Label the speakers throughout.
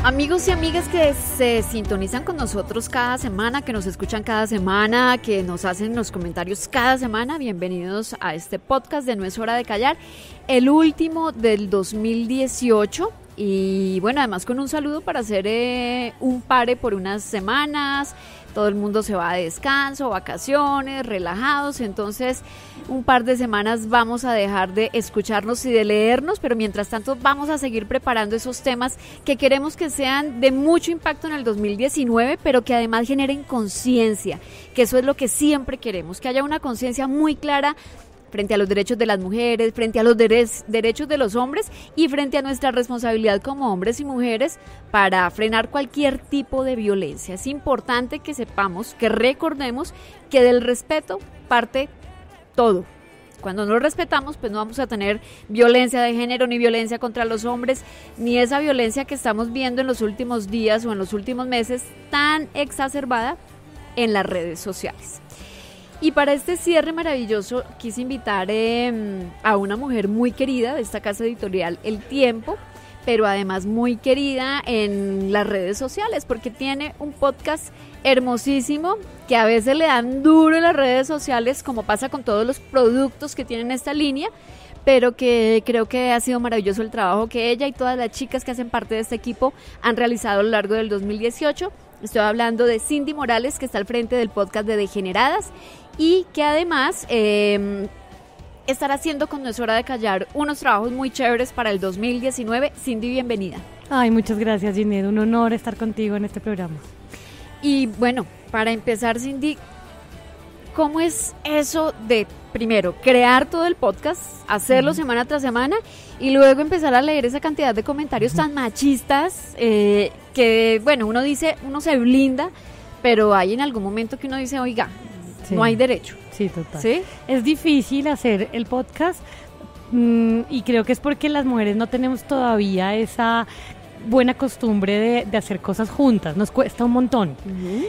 Speaker 1: Amigos y amigas que se sintonizan con nosotros cada semana, que nos escuchan cada semana, que nos hacen los comentarios cada semana, bienvenidos a este podcast de No es hora de callar, el último del 2018. Y bueno, además con un saludo para hacer un pare por unas semanas. Todo el mundo se va de descanso, vacaciones, relajados, entonces un par de semanas vamos a dejar de escucharnos y de leernos, pero mientras tanto vamos a seguir preparando esos temas que queremos que sean de mucho impacto en el 2019, pero que además generen conciencia, que eso es lo que siempre queremos, que haya una conciencia muy clara frente a los derechos de las mujeres, frente a los derechos de los hombres y frente a nuestra responsabilidad como hombres y mujeres para frenar cualquier tipo de violencia. Es importante que sepamos, que recordemos que del respeto parte todo. Cuando no respetamos, pues no vamos a tener violencia de género, ni violencia contra los hombres, ni esa violencia que estamos viendo en los últimos días o en los últimos meses tan exacerbada en las redes sociales. Y para este cierre maravilloso quise invitar a una mujer muy querida de esta casa editorial El Tiempo, pero además muy querida en las redes sociales porque tiene un podcast hermosísimo que a veces le dan duro en las redes sociales, como pasa con todos los productos que tienen esta línea, pero que creo que ha sido maravilloso el trabajo que ella y todas las chicas que hacen parte de este equipo han realizado a lo largo del 2018. Estoy hablando de Cindy Morales, que está al frente del podcast de Degeneradas y que además estará haciendo con No es hora de callar unos trabajos muy chéveres para el 2019. Cindy, bienvenida.
Speaker 2: Ay, muchas gracias, Ginette. Un honor estar contigo en este programa.
Speaker 1: Y bueno, para empezar, Cindy, ¿cómo es eso de, primero, crear todo el podcast, hacerlo semana tras semana y luego empezar a leer esa cantidad de comentarios tan machistas que, bueno, uno dice, uno se blinda, pero hay en algún momento que uno dice, oiga, sí, no hay derecho?
Speaker 2: Sí, total.
Speaker 1: ¿Sí?
Speaker 2: Es difícil hacer el podcast y creo que es porque las mujeres no tenemos todavía esa buena costumbre de hacer cosas juntas, nos cuesta un montón.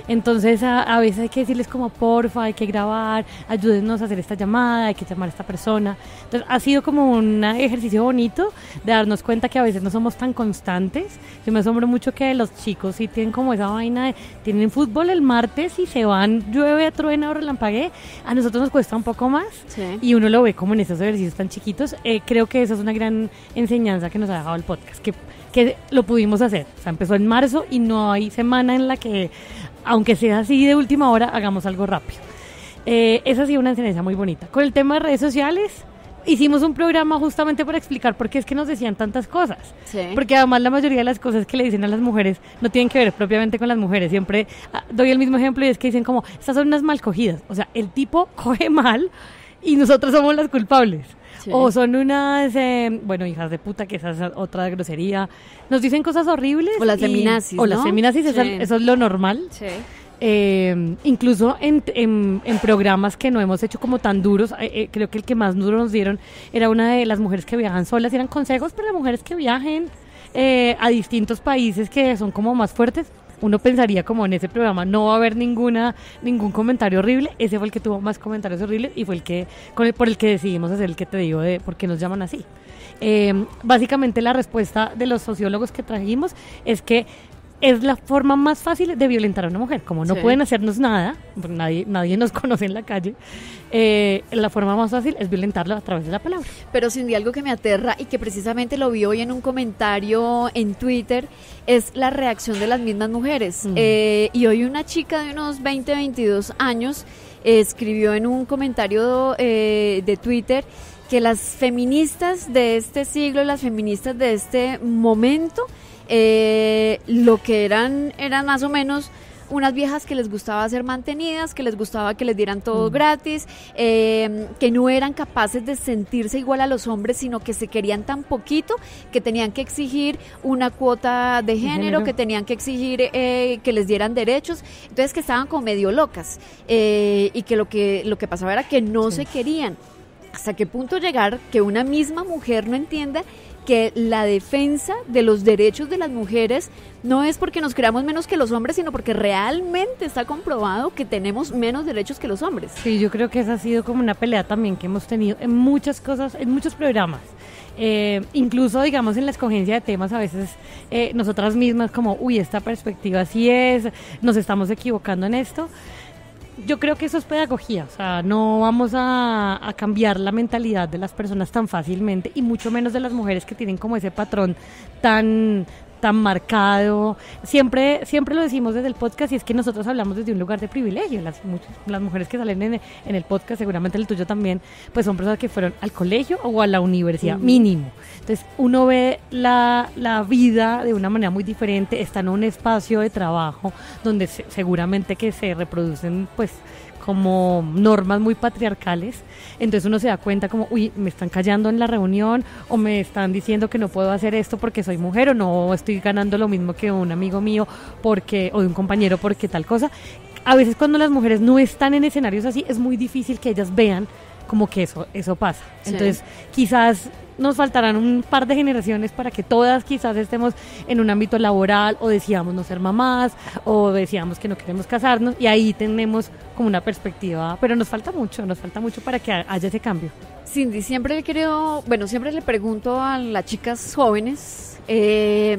Speaker 2: Entonces a veces hay que decirles como porfa, hay que grabar, ayúdennos a hacer esta llamada, hay que llamar a esta persona. Entonces ha sido como un ejercicio bonito de darnos cuenta que a veces no somos tan constantes. Yo me asombro mucho que los chicos sí tienen como esa vaina de, tienen fútbol el martes y se van, llueve, truena o relampaguee. A nosotros nos cuesta un poco más, sí, y uno lo ve como en esos ejercicios tan chiquitos. Creo que esa es una gran enseñanza que nos ha dejado el podcast, que lo pudimos hacer. O sea, empezó en marzo y no hay semana en la que, aunque sea así de última hora, hagamos algo rápido. Esa ha sido una enseñanza muy bonita. Con el tema de redes sociales, hicimos un programa justamente para explicar por qué es que nos decían tantas cosas. Sí. Porque además la mayoría de las cosas que le dicen a las mujeres no tienen que ver propiamente con las mujeres. Siempre doy el mismo ejemplo y es que dicen como, estas son unas mal cogidas. O sea, el tipo coge mal y nosotros somos las culpables. Sí. O son unas, hijas de puta, que esa es otra grosería. Nos dicen cosas horribles.
Speaker 1: O las feminazis,
Speaker 2: o las feminazis, sí, eso es lo normal. Sí. Incluso en programas que no hemos hecho como tan duros, creo que el que más duro nos dieron era una de las mujeres que viajan solas. Eran consejos para las mujeres que viajen a distintos países que son como más fuertes. Uno pensaría como en ese programa no va a haber ningún comentario horrible. Ese fue el que tuvo más comentarios horribles y fue por el que decidimos hacer el que te digo de por qué nos llaman así. Básicamente la respuesta de los sociólogos que trajimos es que es la forma más fácil de violentar a una mujer. Como no pueden hacernos nada, porque nadie nos conoce en la calle, la forma más fácil es violentarla a través de la palabra.
Speaker 1: Pero Cindy, algo que me aterra y que precisamente lo vi hoy en un comentario en Twitter es la reacción de las mismas mujeres. Y hoy una chica de unos 20, 22 años escribió en un comentario de Twitter que las feministas de este siglo, las feministas de este momento, lo que eran más o menos unas viejas que les gustaba ser mantenidas, que les gustaba que les dieran todo gratis, que no eran capaces de sentirse igual a los hombres, sino que se querían tan poquito que tenían que exigir una cuota de género, que tenían que exigir que les dieran derechos, entonces que estaban como medio locas, y que lo que pasaba era que no se querían. ¿Hasta qué punto llegar que una misma mujer no entienda que la defensa de los derechos de las mujeres no es porque nos creamos menos que los hombres, sino porque realmente está comprobado que tenemos menos derechos que los hombres?
Speaker 2: Sí, yo creo que esa ha sido como una pelea también que hemos tenido en muchas cosas, en muchos programas. Incluso, digamos, en la escogencia de temas a veces nosotras mismas como, uy, esta perspectiva sí es, nos estamos equivocando en esto. Yo creo que eso es pedagogía, o sea, no vamos a cambiar la mentalidad de las personas tan fácilmente y mucho menos de las mujeres que tienen como ese patrón tan marcado. Siempre lo decimos desde el podcast, y es que nosotros hablamos desde un lugar de privilegio. Las mujeres que salen en el podcast, seguramente el tuyo también, pues son personas que fueron al colegio o a la universidad mínimo. Entonces uno ve la vida de una manera muy diferente, está en un espacio de trabajo donde seguramente que se reproducen pues como normas muy patriarcales, entonces uno se da cuenta como, uy, me están callando en la reunión, o me están diciendo que no puedo hacer esto porque soy mujer, o no estoy ganando lo mismo que un amigo mío o de un compañero porque tal cosa. A veces cuando las mujeres no están en escenarios así, es muy difícil que ellas vean como que eso pasa. Sí. Entonces quizás nos faltarán un par de generaciones para que todas quizás estemos en un ámbito laboral, o decíamos no ser mamás, o decíamos que no queremos casarnos, y ahí tenemos como una perspectiva, pero nos falta mucho para que haya ese cambio.
Speaker 1: Cindy, siempre le pregunto a las chicas jóvenes ¿qué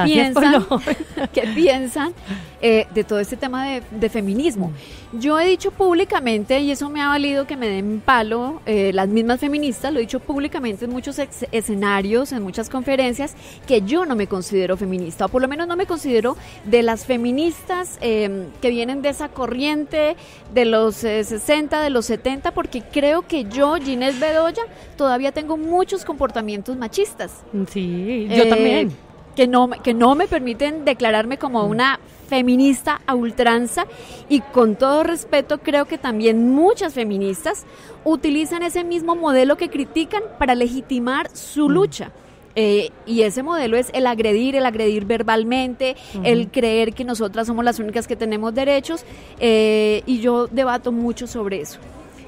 Speaker 1: piensan de todo este tema de feminismo? Yo he dicho públicamente, y eso me ha valido que me den palo las mismas feministas, lo he dicho públicamente en muchos escenarios, en muchas conferencias, que yo no me considero feminista, o por lo menos no me considero de las feministas que vienen de esa corriente de los 60, de los 70, porque creo que yo, Ginés Bedoya, todavía tengo muchos comportamientos machistas.
Speaker 2: Sí, yo también.
Speaker 1: Que no me permiten declararme como una feminista a ultranza, y con todo respeto creo que también muchas feministas utilizan ese mismo modelo que critican para legitimar su lucha. Y ese modelo es el agredir verbalmente, el creer que nosotras somos las únicas que tenemos derechos, y yo debato mucho sobre eso.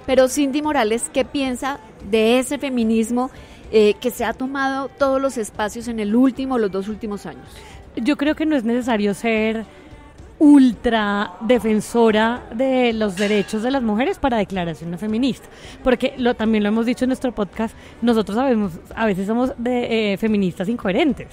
Speaker 1: Pero Cindy Morales, ¿qué piensa de ese feminismo que se ha tomado todos los espacios en los 2 últimos años?
Speaker 2: Yo creo que no es necesario ser ultra defensora de los derechos de las mujeres para declararse una feminista, porque también lo hemos dicho en nuestro podcast, nosotros a veces somos feministas incoherentes.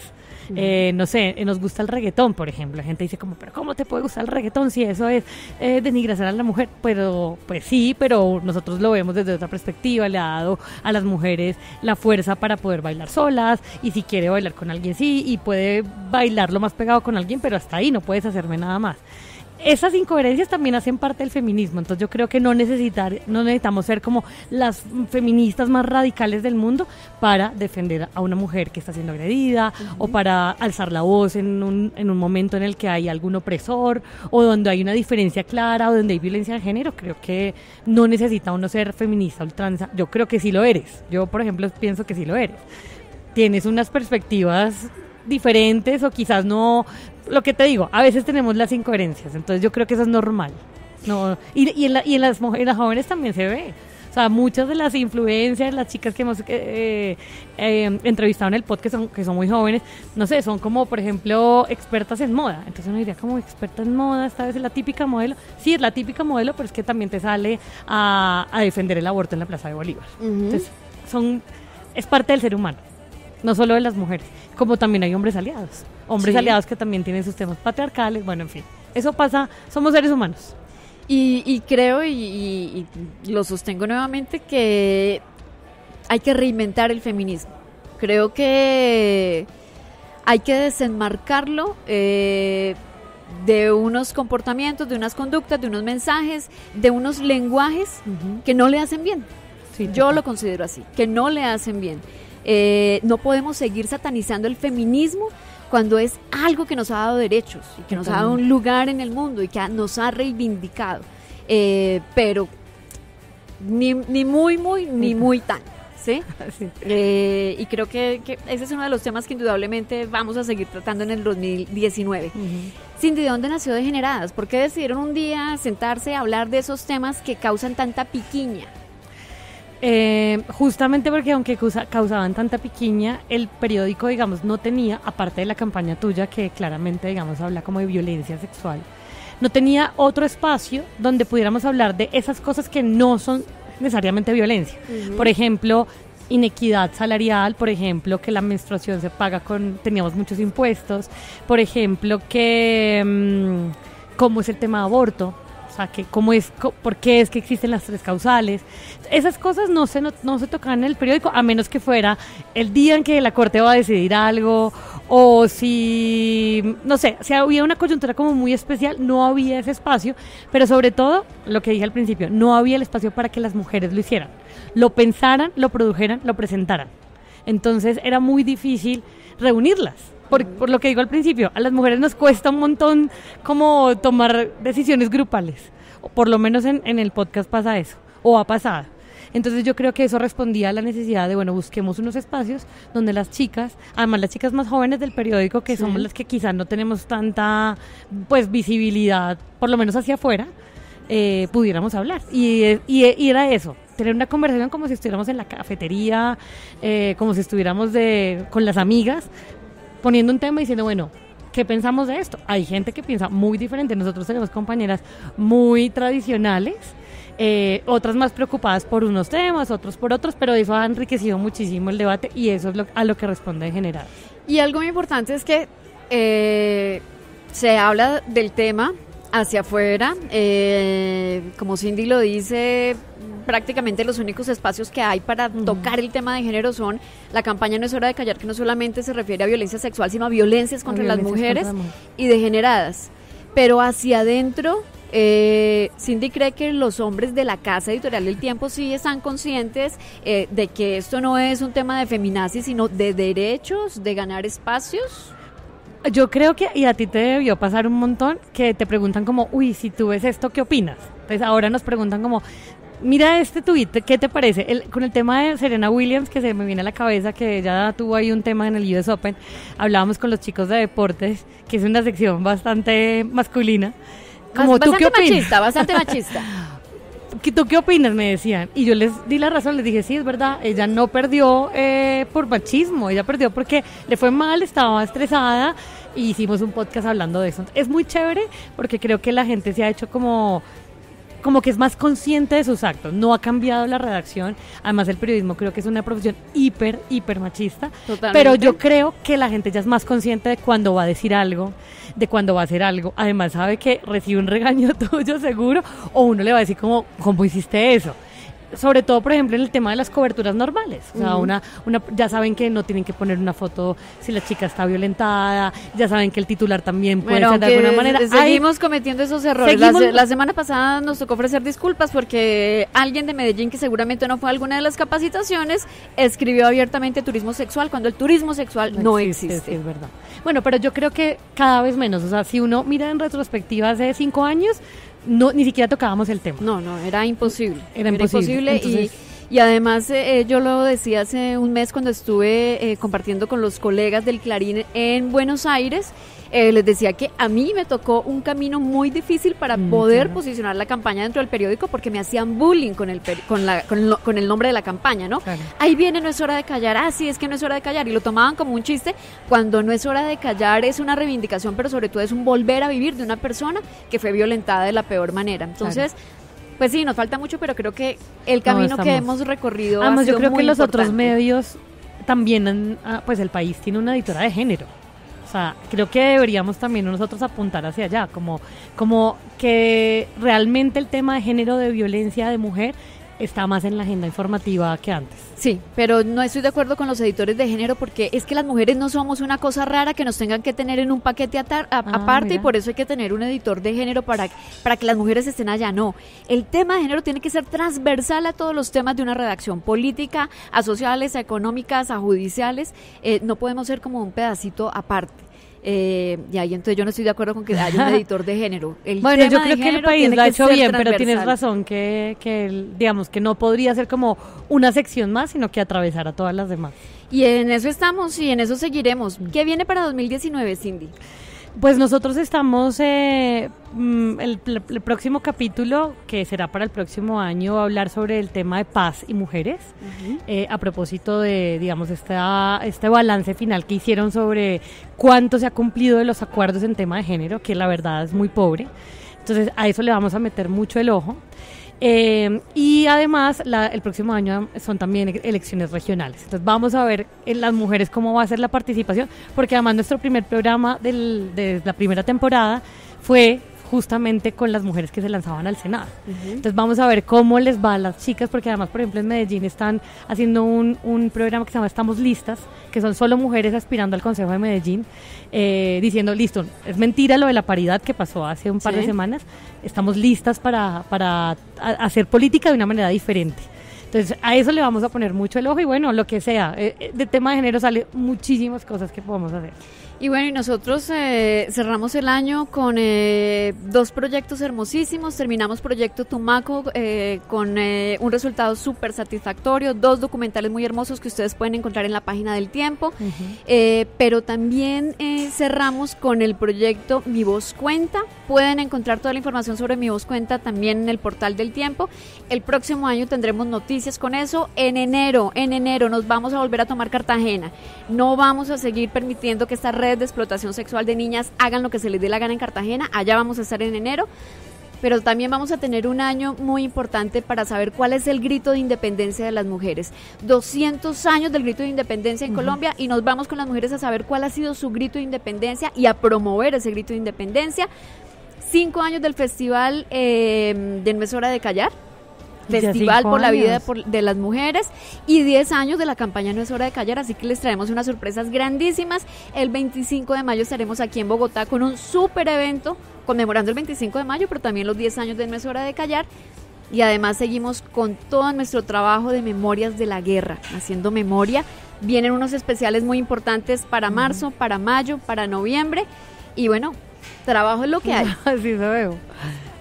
Speaker 2: No sé, nos gusta el reggaetón, por ejemplo. La gente dice como, pero ¿cómo te puede gustar el reggaetón si eso es denigración a la mujer? Pero pues sí, pero nosotros lo vemos desde otra perspectiva. Le ha dado a las mujeres la fuerza para poder bailar solas, y si quiere bailar con alguien sí, y puede bailarlo más pegado con alguien, pero hasta ahí no puedes hacerme nada más. Esas incoherencias también hacen parte del feminismo, entonces yo creo que no necesitamos ser como las feministas más radicales del mundo para defender a una mujer que está siendo agredida, o para alzar la voz en un momento en el que hay algún opresor, o donde hay una diferencia clara, o donde hay violencia de género. Creo que no necesita uno ser feminista ultranza. Yo creo que sí lo eres. Yo, por ejemplo, pienso que sí lo eres. Tienes unas perspectivas diferentes, o quizás no. Lo que te digo, a veces tenemos las incoherencias, entonces yo creo que eso es normal. No, y en las jóvenes también se ve. O sea, muchas de las influencias, las chicas que hemos entrevistado en el podcast, que son muy jóvenes, no sé, son como, por ejemplo, expertas en moda. Entonces uno diría, como experta en moda, esta vez es la típica modelo. Sí, es la típica modelo, pero es que también te sale a defender el aborto en la Plaza de Bolívar. Entonces, es parte del ser humano, no solo de las mujeres, como también hay hombres aliados. Aliados que también tienen sus temas patriarcales, bueno, en fin, eso pasa, somos seres humanos.
Speaker 1: Y creo, y lo sostengo nuevamente, que hay que reinventar el feminismo. Creo que hay que desenmarcarlo de unos comportamientos, de unas conductas, de unos mensajes, de unos lenguajes que no le hacen bien. Sí, yo lo considero así, que no le hacen bien. No podemos seguir satanizando el feminismo cuando es algo que nos ha dado derechos y que nos ha dado un lugar en el mundo y que nos ha reivindicado, pero ni muy tan, ¿sí? Sí. Y creo que ese es uno de los temas que indudablemente vamos a seguir tratando en el 2019. Cindy, ¿de dónde nació Degeneradas? ¿Por qué decidieron un día sentarse a hablar de esos temas que causan tanta piquiña?
Speaker 2: Justamente porque aunque causaban tanta piquiña, el periódico, digamos, no tenía, aparte de la campaña tuya que claramente, digamos, habla como de violencia sexual, no tenía otro espacio donde pudiéramos hablar de esas cosas que no son necesariamente violencia. Por ejemplo, inequidad salarial, por ejemplo, que la menstruación se paga teníamos muchos impuestos, por ejemplo, que cómo es el tema de aborto, o sea, que por qué es que existen las 3 causales. Esas cosas no se tocaban en el periódico, a menos que fuera el día en que la Corte va a decidir algo, o si, no sé, si había una coyuntura como muy especial, no había ese espacio, pero sobre todo, lo que dije al principio, no había el espacio para que las mujeres lo hicieran, lo pensaran, lo produjeran, lo presentaran. Entonces era muy difícil reunirlas. Por lo que digo al principio, a las mujeres nos cuesta un montón como tomar decisiones grupales, o por lo menos en el podcast pasa eso, o ha pasado. Entonces yo creo que eso respondía a la necesidad de, bueno, busquemos unos espacios donde las chicas, además las chicas más jóvenes del periódico, que somos las que quizás no tenemos tanta pues visibilidad, por lo menos hacia afuera, pudiéramos hablar. Y era eso, tener una conversación como si estuviéramos en la cafetería, como si estuviéramos con las amigas, poniendo un tema y diciendo, bueno, ¿qué pensamos de esto? Hay gente que piensa muy diferente. Nosotros tenemos compañeras muy tradicionales, otras más preocupadas por unos temas, otros por otros, pero eso ha enriquecido muchísimo el debate y eso es a lo que responde en general.
Speaker 1: Y algo muy importante es que se habla del tema hacia afuera, como Cindy lo dice, prácticamente los únicos espacios que hay para tocar el tema de género son la campaña No es hora de callar, que no solamente se refiere a violencia sexual, sino a violencias contra las mujeres y degeneradas. Pero hacia adentro, Cindy cree que los hombres de la casa editorial del Tiempo sí están conscientes de que esto no es un tema de feminazi, sino de derechos, de ganar espacios.
Speaker 2: Yo creo que, y a ti te debió pasar un montón, que te preguntan como, uy, si tú ves esto, ¿qué opinas? Entonces ahora nos preguntan como, mira este tuit, ¿qué te parece? Con el tema de Serena Williams, que se me viene a la cabeza, que ella tuvo ahí un tema en el US Open, hablábamos con los chicos de deportes, que es una sección bastante masculina. Como, ¿tú qué opinas?
Speaker 1: Bastante machista.
Speaker 2: ¿Tú qué opinas? Me decían. Y yo les di la razón, les dije, sí, es verdad, ella no perdió por machismo, ella perdió porque le fue mal, estaba estresada, y hicimos un podcast hablando de eso. Es muy chévere porque creo que la gente se ha hecho como que es más consciente de sus actos. No ha cambiado la redacción. Además, el periodismo creo que es una profesión hiper machista. Totalmente. Pero yo creo que la gente ya es más consciente de cuándo va a decir algo, de cuándo va a hacer algo. Además, sabe que recibe un regaño tuyo seguro, o uno le va a decir ¿cómo hiciste eso? Sobre todo, por ejemplo, en el tema de las coberturas normales. O sea, ya saben que no tienen que poner una foto si la chica está violentada, ya saben que el titular también puede ser de alguna manera.
Speaker 1: Seguimos cometiendo esos errores. La semana pasada nos tocó ofrecer disculpas porque alguien de Medellín, que seguramente no fue a alguna de las capacitaciones, escribió abiertamente turismo sexual, cuando el turismo sexual no existe.
Speaker 2: Sí, es verdad. Bueno, pero yo creo que cada vez menos. O sea, si uno mira en retrospectiva hace 5 años, ni siquiera tocábamos el tema.
Speaker 1: No, era imposible.
Speaker 2: Era imposible.
Speaker 1: Entonces, y además yo lo decía hace un mes cuando estuve compartiendo con los colegas del Clarín en Buenos Aires, les decía que a mí me tocó un camino muy difícil para poder posicionar la campaña dentro del periódico, porque me hacían bullying con el nombre de la campaña, ¿no? Claro. Ahí viene No es hora de callar, sí, es que no es hora de callar, y lo tomaban como un chiste, cuando no es hora de callar es una reivindicación, pero sobre todo es un volver a vivir de una persona que fue violentada de la peor manera. Entonces, pues sí, nos falta mucho, pero creo que el camino que hemos recorrido
Speaker 2: además,
Speaker 1: ha sido
Speaker 2: yo creo
Speaker 1: muy
Speaker 2: que los
Speaker 1: importante.
Speaker 2: otros medios también, pues el país tiene una editora de género. O sea, creo que deberíamos también nosotros apuntar hacia allá, como que realmente el tema de género, de violencia de mujer, está más en la agenda informativa que antes.
Speaker 1: Sí, pero no estoy de acuerdo con los editores de género, porque es que las mujeres no somos una cosa rara que nos tengan que tener en un paquete aparte, y por eso hay que tener un editor de género para que las mujeres estén allá. No, el tema de género tiene que ser transversal a todos los temas de una redacción política, a sociales, a económicas, a judiciales. No podemos ser como un pedacito aparte. Y ahí entonces yo no estoy de acuerdo con que haya un editor de género.
Speaker 2: Bueno, yo creo que el país lo ha hecho bien, pero tienes razón que digamos que no podría ser como una sección más, sino que atravesar a todas las demás.
Speaker 1: Y en eso estamos y en eso seguiremos. ¿Qué viene para 2019, Cindy?
Speaker 2: Pues nosotros estamos, el próximo capítulo, que será para el próximo año, va a hablar sobre el tema de paz y mujeres, a propósito de, digamos, este balance final que hicieron sobre cuánto se ha cumplido de los acuerdos en tema de género, que la verdad es muy pobre. Entonces a eso le vamos a meter mucho el ojo. Y además, el próximo año son también elecciones regionales. Entonces vamos a ver en las mujeres cómo va a ser la participación, porque además nuestro primer programa de la primera temporada fue justamente con las mujeres que se lanzaban al Senado. Entonces vamos a ver cómo les va a las chicas, porque además, por ejemplo, en Medellín están haciendo un programa que se llama Estamos Listas, que son solo mujeres aspirando al Consejo de Medellín, diciendo, listo, es mentira lo de la paridad que pasó hace un par de semanas, estamos listas para hacer política de una manera diferente. Entonces a eso le vamos a poner mucho el ojo y bueno, lo que sea, de tema de género sale muchísimas cosas que podemos hacer.
Speaker 1: Y bueno, y nosotros cerramos el año con 2 proyectos hermosísimos. Terminamos Proyecto Tumaco con un resultado súper satisfactorio, 2 documentales muy hermosos que ustedes pueden encontrar en la página del Tiempo. Pero también cerramos con el proyecto Mi Voz Cuenta. Pueden encontrar toda la información sobre Mi Voz Cuenta también en el portal del Tiempo. El próximo año tendremos noticias con eso. En enero nos vamos a volver a tomar Cartagena. No vamos a seguir permitiendo que esta red de explotación sexual de niñas hagan lo que se les dé la gana en Cartagena. Allá vamos a estar en enero, pero también vamos a tener un año muy importante para saber cuál es el grito de independencia de las mujeres. 200 años del grito de independencia en Colombia, y nos vamos con las mujeres a saber cuál ha sido su grito de independencia y a promover ese grito de independencia. 5 años del Festival de No es Hora de Callar, Festival por la Vida de las Mujeres, y 10 años de la campaña No es Hora de Callar, así que les traemos unas sorpresas grandísimas. El 25 de mayo estaremos aquí en Bogotá con un súper evento conmemorando el 25 de mayo, pero también los 10 años de No es Hora de Callar, y además seguimos con todo nuestro trabajo de memorias de la guerra, haciendo memoria. Vienen unos especiales muy importantes para marzo, para mayo, para noviembre, y bueno, trabajo es lo que hay.
Speaker 2: Así lo veo.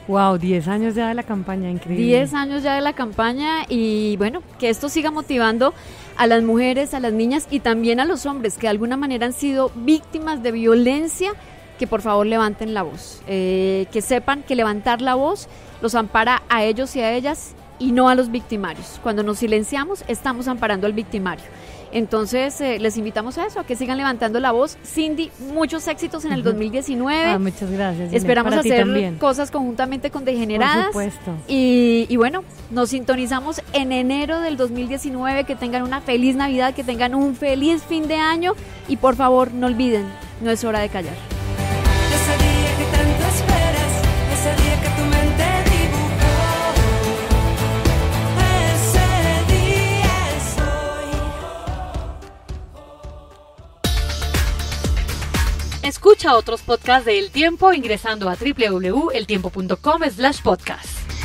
Speaker 2: Wow, 10 años ya de la campaña, increíble.
Speaker 1: 10 años ya de la campaña, y bueno, que esto siga motivando a las mujeres, a las niñas y también a los hombres que de alguna manera han sido víctimas de violencia, que por favor levanten la voz, que sepan que levantar la voz los ampara a ellos y a ellas y no a los victimarios. Cuando nos silenciamos, estamos amparando al victimario. Entonces, les invitamos a eso, a que sigan levantando la voz. Cindy, muchos éxitos en el 2019.
Speaker 2: Muchas gracias,
Speaker 1: Gina. Esperamos hacer cosas conjuntamente con Degeneradas.
Speaker 2: Por supuesto.
Speaker 1: Y bueno, nos sintonizamos en enero del 2019. Que tengan una feliz Navidad, que tengan un feliz fin de año. Y por favor, no olviden, no es hora de callar.
Speaker 3: Ese día que tanto esperas, ese día que tu mente dibujó, ese día es hoy.
Speaker 2: Escucha otros podcasts de El Tiempo ingresando a www.eltiempo.com/podcast.